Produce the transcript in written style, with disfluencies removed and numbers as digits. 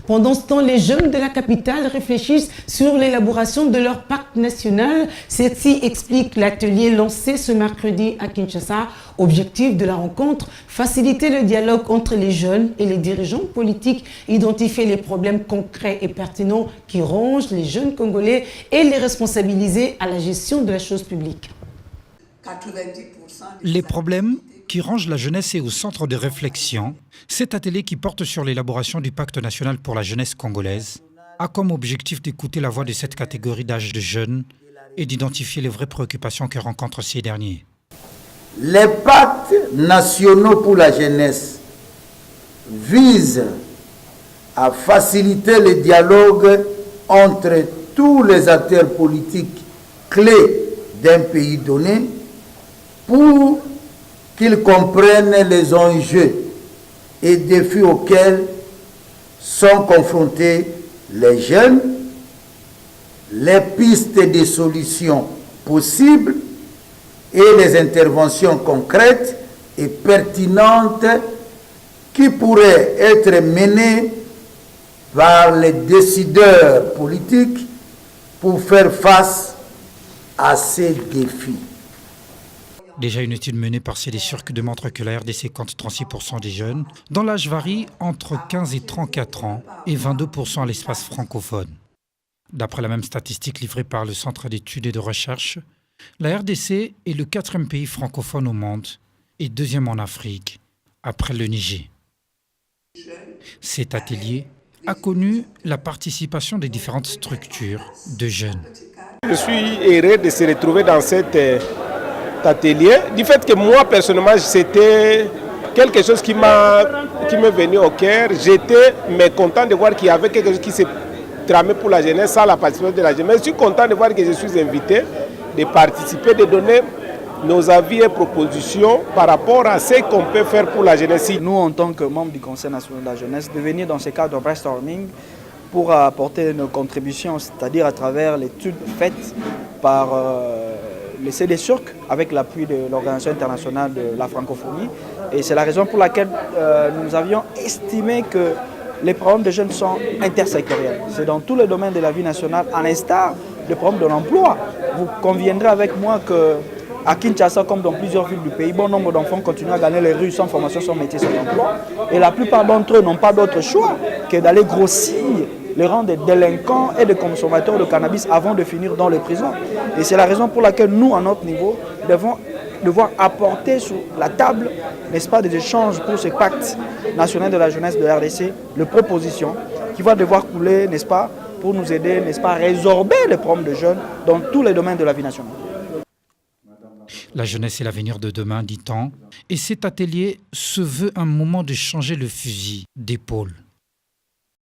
Pendant ce temps, les jeunes de la capitale réfléchissent sur l'élaboration de leur pacte national. Celle-ci explique l'atelier lancé ce mercredi à Kinshasa. Objectif de la rencontre, faciliter le dialogue entre les jeunes et les dirigeants politiques, identifier les problèmes concrets et pertinents qui rongent les jeunes Congolais et les responsabiliser à la gestion de la chose publique. Les problèmes qui rangent la jeunesse est au centre de réflexion. Cet atelier qui porte sur l'élaboration du pacte national pour la jeunesse congolaise a comme objectif d'écouter la voix de cette catégorie d'âge de jeunes et d'identifier les vraies préoccupations que rencontrent ces derniers. Les pactes nationaux pour la jeunesse visent à faciliter le dialogue entre tous les acteurs politiques clés d'un pays donné pour qu'ils comprennent les enjeux et défis auxquels sont confrontés les jeunes, les pistes de solutions possibles et les interventions concrètes et pertinentes qui pourraient être menées par les décideurs politiques pour faire face à ces défis. Déjà, une étude menée par CDSurc démontre que la RDC compte 36% des jeunes, dont l'âge varie entre 15 et 34 ans et 22% à l'espace francophone. D'après la même statistique livrée par le Centre d'études et de recherche, la RDC est le 4e pays francophone au monde et 2e en Afrique, après le Niger. Cet atelier a connu la participation des différentes structures de jeunes. Je suis heureux de se retrouver dans cet atelier, du fait que moi personnellement c'était quelque chose qui m'est venu au cœur. J'étais content de voir qu'il y avait quelque chose qui s'est tramé pour la jeunesse, sans la participation de la jeunesse. Je suis content de voir que je suis invité, de participer, de donner nos avis et propositions par rapport à ce qu'on peut faire pour la jeunesse. Nous, en tant que membres du Conseil national de la jeunesse, de venir dans ce cadre de brainstorming pour apporter nos contributions, c'est-à-dire à travers l'étude faite par le CDSurc avec l'appui de l'Organisation internationale de la francophonie. Et c'est la raison pour laquelle nous avions estimé que les problèmes des jeunes sont intersectoriels. C'est dans tous les domaines de la vie nationale, à l'instar des problèmes de l'emploi. Vous conviendrez avec moi qu'à Kinshasa, comme dans plusieurs villes du pays, bon nombre d'enfants continuent à gagner les rues sans formation, sans métier, sans emploi. Et la plupart d'entre eux n'ont pas d'autre choix que d'aller grossir les rangs des délinquants et des consommateurs de cannabis avant de finir dans les prisons. Et c'est la raison pour laquelle nous, à notre niveau, devons devoir apporter sur la table, n'est-ce pas, des échanges pour ce pacte national de la jeunesse de RDC, de propositions qui va devoir couler, n'est-ce pas, pour nous aider, n'est-ce pas, à résorber les problèmes de jeunes dans tous les domaines de la vie nationale. La jeunesse est l'avenir de demain, dit-on, et cet atelier se veut un moment de changer le fusil d'épaule.